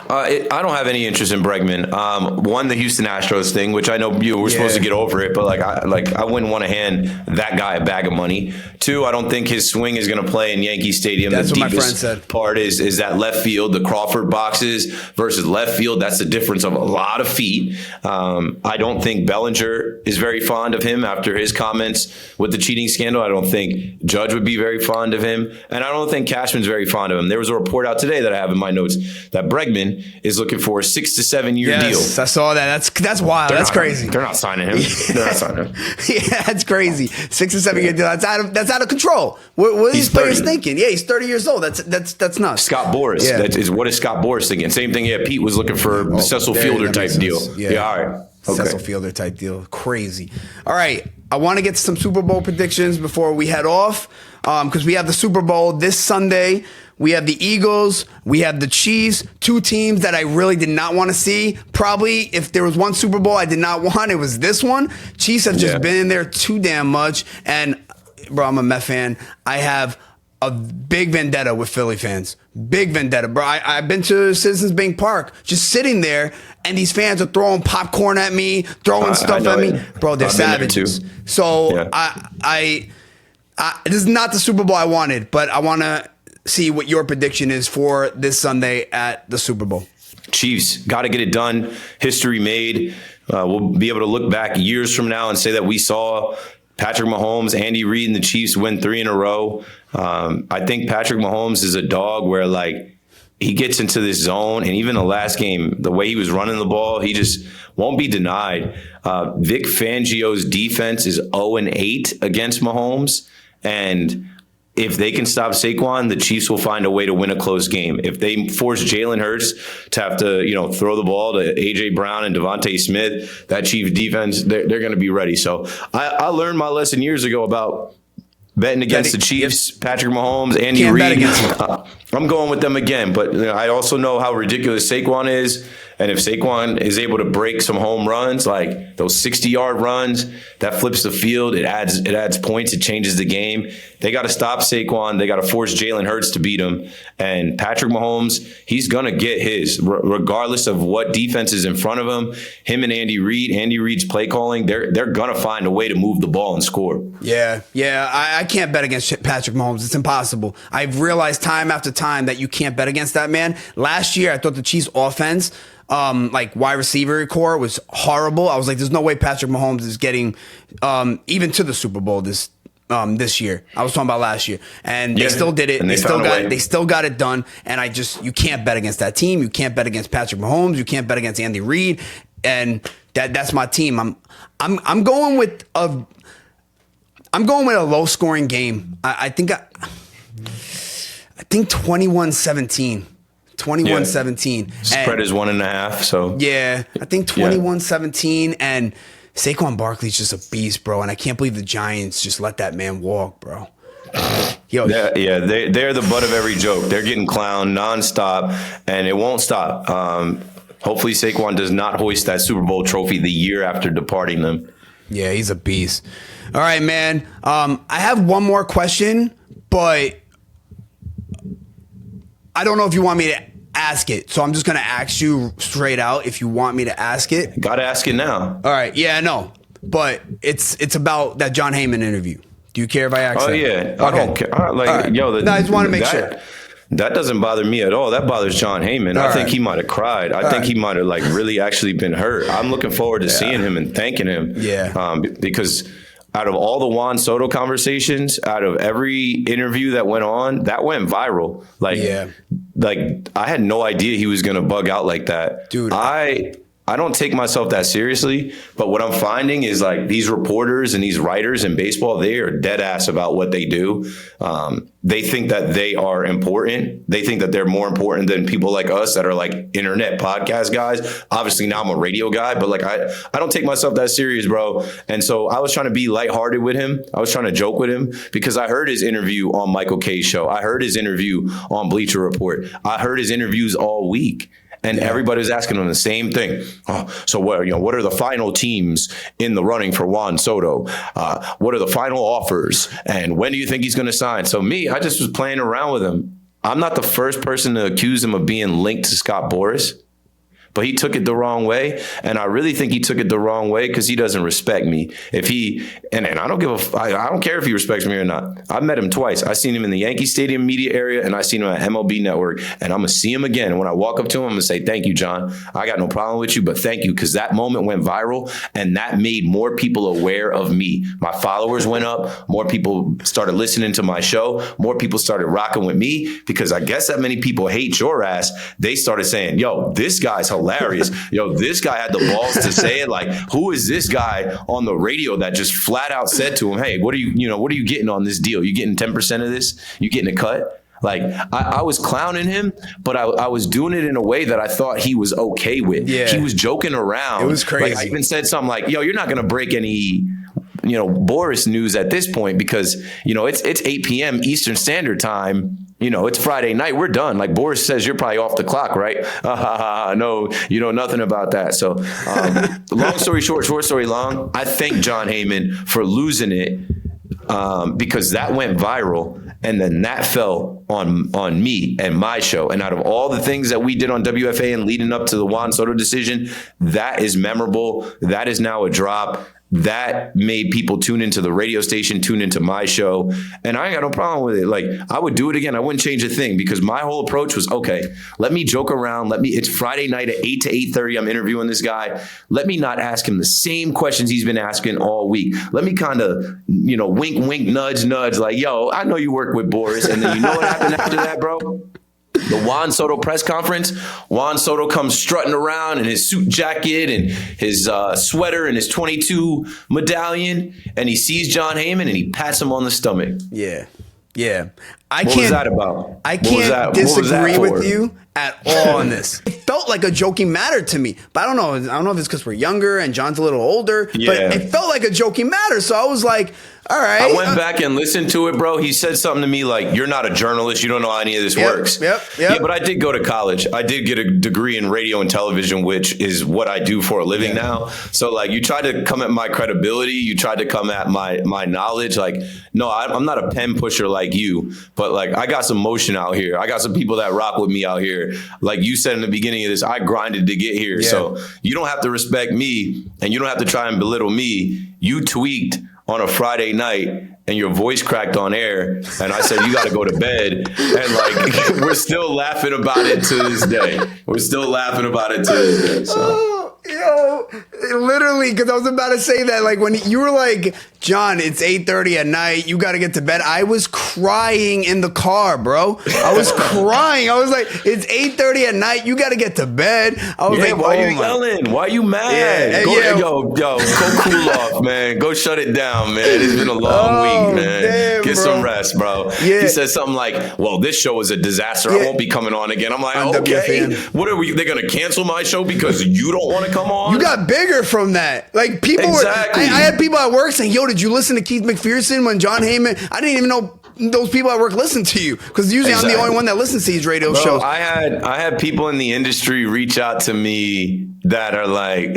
I don't have any interest in Bregman. One, the Houston Astros thing, which I know we're supposed to get over it, but I wouldn't want to hand that guy a bag of money. Two, I don't think his swing is going to play in Yankee Stadium. That's the what my friend deepest said. Part is that left field, the Crawford boxes versus left field. That's the difference of a lot of feet. I don't think Bellinger is very fond of him after his comments with the cheating scandal. I don't think Judge would be very fond of him, and I don't think Cashman's very fond of him. There was a report out today that I have in my notes that Bregman is looking for a 6 to 7 year deal. Yes, I saw that. That's wild. That's crazy. They're not signing him. They're not signing him. Yeah, that's crazy. 6 to 7 year deal. That's out of control. What are these players thinking? Yeah, he's 30 years old. That's nuts. Scott Boras. Yeah. What is Scott Boras thinking? Same thing. Yeah, Pete was looking for a Cecil Fielder type deal. Yeah, all right. Okay. Cecil Fielder type deal. Crazy. All right. I want to get to some Super Bowl predictions before we head off because we have the Super Bowl this Sunday. We have the Eagles. We have the Chiefs. Two teams that I really did not want to see. Probably if there was one Super Bowl I did not want, it was this one. Chiefs have just been in there too damn much. And, bro, I'm a Met fan. I have a big vendetta with Philly fans. Big vendetta, bro. I've been to Citizens Bank Park, just sitting there, and these fans are throwing popcorn at me, throwing stuff at me. Bro, they're savages. So I this is not the Super Bowl I wanted, but I want to see what your prediction is for this Sunday at the Super Bowl. Chiefs, got to get it done. History made. We'll be able to look back years from now and say that we saw Patrick Mahomes, Andy Reid, and the Chiefs win 3 in a row. I think Patrick Mahomes is a dog where, he gets into this zone, and even the last game, the way he was running the ball, he just won't be denied. Vic Fangio's defense is 0-8 against Mahomes, and if they can stop Saquon, the Chiefs will find a way to win a close game. If they force Jalen Hurts to have to, throw the ball to A.J. Brown and Devontae Smith, that Chiefs defense, they're going to be ready. So I learned my lesson years ago about betting against the Chiefs, Patrick Mahomes, Andy Reid. I'm going with them again, but I also know how ridiculous Saquon is. And if Saquon is able to break some home runs, like those 60-yard runs, that flips the field. It adds points. It changes the game. They got to stop Saquon. They got to force Jalen Hurts to beat him. And Patrick Mahomes, he's going to get his, regardless of what defense is in front of him. Him and Andy Reid, Andy Reid's play calling, they're going to find a way to move the ball and score. Yeah. I can't bet against Patrick Mahomes. It's impossible. I've realized time after time that you can't bet against that man. Last year, I thought the Chiefs' offense, wide receiver core, was horrible. I was like, there's no way Patrick Mahomes is getting even to the Super Bowl this year. I was talking about last year, and they still did it. They still got it done. And you can't bet against that team. You can't bet against Patrick Mahomes. You can't bet against Andy Reid, and that's my team. I'm going with a low scoring game. I think 21-17. 21-17. Spread is 1.5. So yeah, I think 21-17, and Saquon Barkley's just a beast, bro. And I can't believe the Giants just let that man walk, bro. They're the butt of every joke. They're getting clowned nonstop, and it won't stop. Hopefully, Saquon does not hoist that Super Bowl trophy the year after departing them. Yeah, he's a beast. All right, man. I have one more question, but I don't know if you want me to ask it. So I'm just going to ask you straight out if you want me to ask it. Gotta ask it now. All right. Yeah, I know. But it's about that John Heyman interview. Do you care if I ask that? Oh, yeah. I don't care. Like, yo, no, I just want to make sure. That doesn't bother me at all. That bothers John Heyman. I think he might have cried. I think he might have like really actually been hurt. I'm looking forward to seeing him and thanking him. Yeah. Because out of all the Juan Soto conversations, out of every interview that went on, that went viral. Like I had no idea he was going to bug out like that. Dude. I don't take myself that seriously, but what I'm finding is like these reporters and these writers in baseball, they are dead ass about what they do. They think that they are important. They think that they're more important than people like us that are like internet podcast guys. Obviously now I'm a radio guy, but like I don't take myself that serious, bro. And so I was trying to be lighthearted with him. I was trying to joke with him because I heard his interview on Michael K's show. I heard his interview on Bleacher Report. I heard his interviews all week. And everybody's asking him the same thing. Oh, so what are the final teams in the running for Juan Soto? What are the final offers? And when do you think he's going to sign? So I just was playing around with him. I'm not the first person to accuse him of being linked to Scott Boras. But he took it the wrong way, and I really think he took it the wrong way because he doesn't respect me. And I don't care if he respects me or not. I've met him twice. I seen him in the Yankee Stadium media area, and I seen him at MLB Network, and I'm gonna see him again. And when I walk up to him, I'm gonna say, "Thank you, John. I got no problem with you, but thank you," because that moment went viral, and that made more people aware of me. My followers went up. More people started listening to my show. More people started rocking with me because I guess that many people hate your ass. They started saying, "Yo, this guy's hilarious. Yo, this guy had the balls to say it. Like, who is this guy on the radio that just flat out said to him, hey, what are you getting on this deal? You getting 10% of this? You getting a cut?" Like, I was clowning him, but I was doing it in a way that I thought he was okay with. Yeah. He was joking around. It was crazy. Like, I even said something like, yo, you're not going to break any Boras news at this point because, it's 8 p.m. Eastern Standard Time. It's Friday night. We're done. Like Boris says, you're probably off the clock, right? No, you know nothing about that. So long story short story long, I thank John Heyman for losing it because that went viral. And then that fell on me and my show. And out of all the things that we did on WFA and leading up to the Juan Soto decision, that is memorable. That is now a drop. That made people tune into the radio station, tune into my show. And I ain't got no problem with it. Like, I would do it again. I wouldn't change a thing because my whole approach was, okay, let me joke around. It's Friday night at 8 to 8:30. I'm interviewing this guy. Let me not ask him the same questions he's been asking all week. Let me kind of, wink, wink, nudge, nudge. Like, yo, I know you work with Boris. And then you know what happened after that, bro? The Juan Soto press conference, Juan Soto comes strutting around in his suit jacket and his sweater and his 22 medallion, and he sees John Heyman and he pats him on the stomach. Yeah. What was that about? I can't disagree with you at all on this. It felt like a joking matter to me, but I don't know. I don't know if it's because we're younger and John's a little older, but it felt like a joking matter. So I was like, all right. I went back and listened to it, bro. He said something to me like, you're not a journalist. You don't know how any of this works. Yep. Yeah, but I did go to college. I did get a degree in radio and television, which is what I do for a living now. So, like, you tried to come at my credibility. You tried to come at my knowledge. Like, no, I'm not a pen pusher like you, but, like, I got some motion out here. I got some people that rock with me out here. Like you said in the beginning of this, I grinded to get here. Yeah. So you don't have to respect me and you don't have to try and belittle me. You tweaked on a Friday night and your voice cracked on air and I said, you got to go to bed. And like, we're still laughing about it to this day. So. Yo, literally, because I was about to say that, like, when you were like, John, it's 8:30 at night, you got to get to bed. I was crying in the car, bro. I was crying. I was like, it's 8:30 at night, you got to get to bed. I was like, why are you yelling? Why are you mad? Go cool off, man. Go shut it down, man. It's been a long week, man. Damn, get some rest, bro. Yeah. He said something like, well, this show is a disaster. I won't be coming on again. I'm like, okay. What are we? They're going to cancel my show because you don't want to come on? You got bigger from that. Like, people I had people at work saying, yo, did you listen to Keith Mcpherson when John Heyman? I didn't even know those people at work listened to you because usually I'm the only one that listens to these radio shows. I had people in the industry reach out to me that are like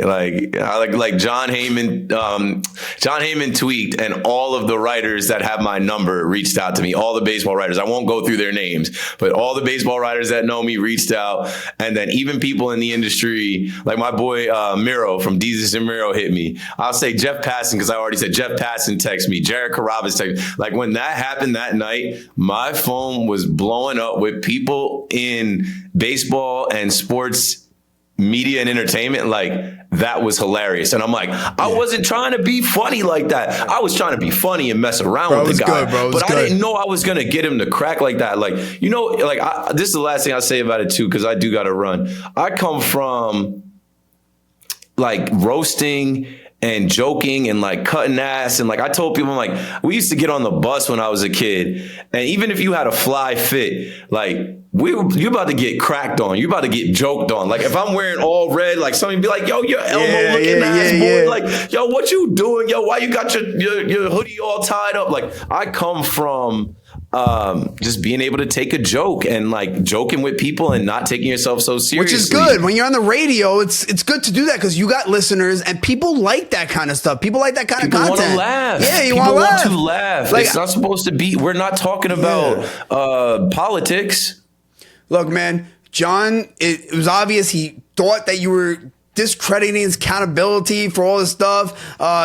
John Heyman. John Heyman tweaked, and all of the writers that have my number reached out to me. All the baseball writers. I won't go through their names, but all the baseball writers that know me reached out, and then even people in the industry, like my boy Miro from Jesus and Miro, hit me. I'll say Jeff Passan because I already said Jeff Passan text me. Jared Carrabis text me. Like when that happened that night, my phone was blowing up with people in baseball and sports media and entertainment. Like, that was hilarious. And I'm like, I wasn't trying to be funny like that. I was trying to be funny and mess around with the guy. But I didn't know I was going to get him to crack like that. Like, you know, like this is the last thing I'll say about it too, because I do got to run. I come from like roasting and joking and like cutting ass. And like I told people, I'm like, we used to get on the bus when I was a kid. And even if you had a fly fit, like you're about to get cracked on. You're about to get joked on. Like if I'm wearing all red, like somebody be like, yo, your Elmo looking ass boy. Like, yo, what you doing? Yo, why you got your hoodie all tied up? Like I come from just being able to take a joke and like joking with people and not taking yourself so seriously. Which is good. When you're on the radio, it's good to do that because you got listeners and people like that kind of stuff. People like that kind of content. People want to laugh. Yeah, you want to laugh. Like, it's not supposed to be. We're not talking about politics. Look, man, John, it was obvious he thought that you were discrediting his accountability for all this stuff.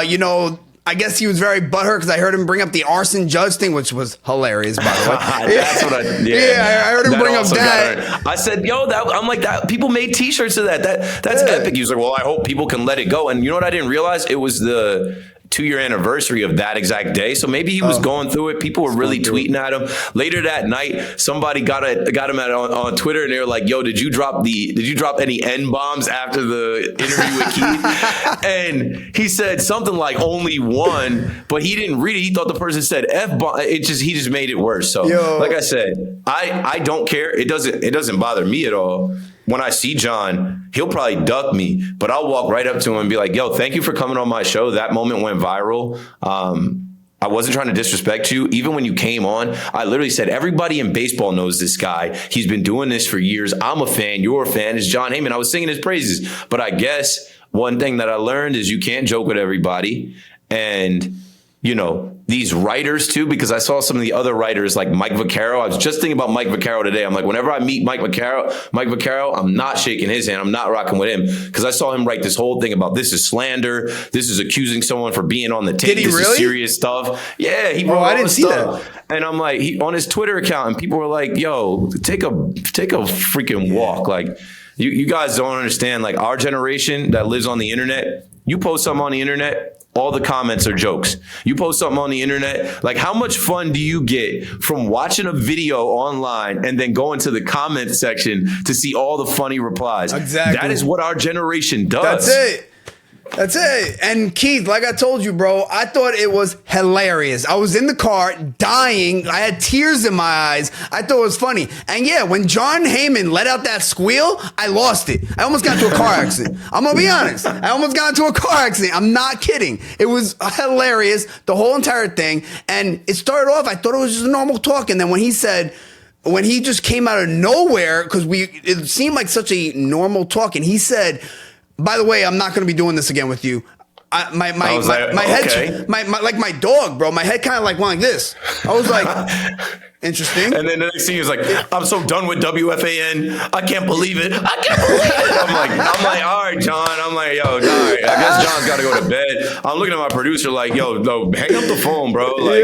You know, I guess he was very butthurt because I heard him bring up the arson judge thing, which was hilarious, by the way. That's what I I heard him bring up that. I said, yo, I'm like, that. People made T-shirts of that. That's epic. He was like, well, I hope people can let it go. And you know what I didn't realize? It was the 2-year anniversary of that exact day. So maybe he was going through it. People were really tweeting at him. Later that night, somebody got him on Twitter and they were like, yo, did you drop any N-bombs after the interview with Keith? And he said something like only one, but he didn't read it. He thought the person said F-bomb. He just made it worse. So like I said, I don't care. It doesn't bother me at all. When I see John, he'll probably duck me, but I'll walk right up to him and be like, yo, thank you for coming on my show. That moment went viral. I wasn't trying to disrespect you. Even when you came on, I literally said, everybody in baseball knows this guy. He's been doing this for years. I'm a fan. You're a fan. It's John Heyman. I was singing his praises. But I guess one thing that I learned is you can't joke with everybody. And, you know, these writers too, because I saw some of the other writers like Mike Vaccaro. I was just thinking about Mike Vaccaro today. I'm like, whenever I meet Mike Vaccaro, I'm not shaking his hand. I'm not rocking with him because I saw him write this whole thing about this is slander. This is accusing someone for being on the tape. Did he this really? is serious stuff. Yeah, he wrote I didn't see that. And I'm like, on his Twitter account, and people were like, yo, take a freaking walk. Like, you guys don't understand. Like, our generation that lives on the internet, you post something on the internet, all the comments are jokes. You post something on the internet, like how much fun do you get from watching a video online and then going to the comment section to see all the funny replies? Exactly. That is what our generation does. That's it. And Keith, like I told you, bro, I thought it was hilarious. I was in the car dying. I had tears in my eyes. I thought it was funny. And yeah, when John Heyman let out that squeal, I lost it. I almost got into a car accident. I'm going to be honest. I almost got into a car accident. I'm not kidding. It was hilarious, the whole entire thing. And it started off, I thought it was just a normal talk. And then when he just came out of nowhere, because it seemed like such a normal talk, and he said, by the way, I'm not going to be doing this again with you. My head, like my dog, bro. My head kind of like went like this. I was like, interesting. And then the next thing he was like, I'm so done with WFAN. I can't believe it. I'm like, all right, John. I'm like, yo, all right. I guess John's got to go to bed. I'm looking at my producer like, yo, no, hang up the phone, bro. Like,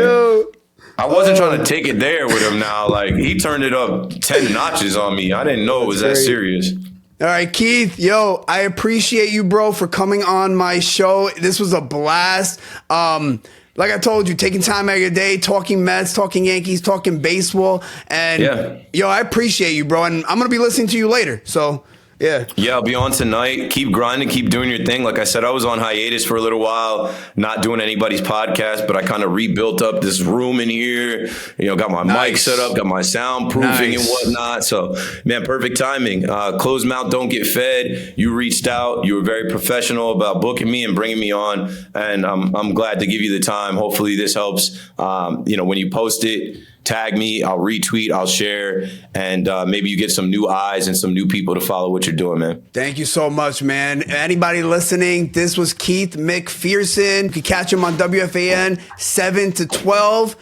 I wasn't trying to take it there with him now. Like, he turned it up 10 notches on me. I didn't know it was that serious. All right, Keith, yo, I appreciate you, bro, for coming on my show. This was a blast. Like I told you, taking time out of your day, talking Mets, talking Yankees, talking baseball. And, yo, I appreciate you, bro. And I'm going to be listening to you later. So, yeah. Yeah, I'll be on tonight. Keep grinding, keep doing your thing. Like I said, I was on hiatus for a little while, not doing anybody's podcast, but I kind of rebuilt up this room in here. You know, got my mic set up, got my soundproofing and whatnot. So, man, perfect timing. Closed mouth don't get fed. You reached out. You were very professional about booking me and bringing me on. And I'm glad to give you the time. Hopefully this helps. You know, when you post it, tag me. I'll retweet, I'll share, and maybe you get some new eyes and some new people to follow what you're doing, man. Thank you so much, man. Anybody listening, this was Keith Mcpherson. You can catch him on WFAN 7 to 12.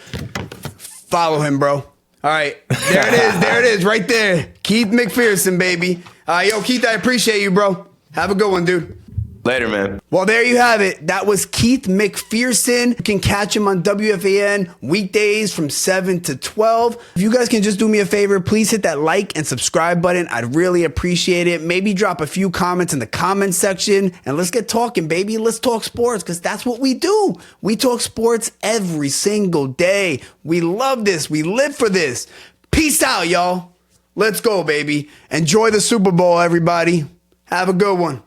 Follow him, bro. All right. There it is. There it is right there. Keith Mcpherson, baby. Yo, Keith, I appreciate you, bro. Have a good one, dude. Later, man. Well, there you have it. That was Keith Mcpherson. You can catch him on WFAN weekdays from 7 to 12. If you guys can just do me a favor, please hit that like and subscribe button. I'd really appreciate it. Maybe drop a few comments in the comment section and let's get talking, baby. Let's talk sports because that's what we do. We talk sports every single day. We love this. We live for this. Peace out, y'all. Let's go, baby. Enjoy the Super Bowl, everybody. Have a good one.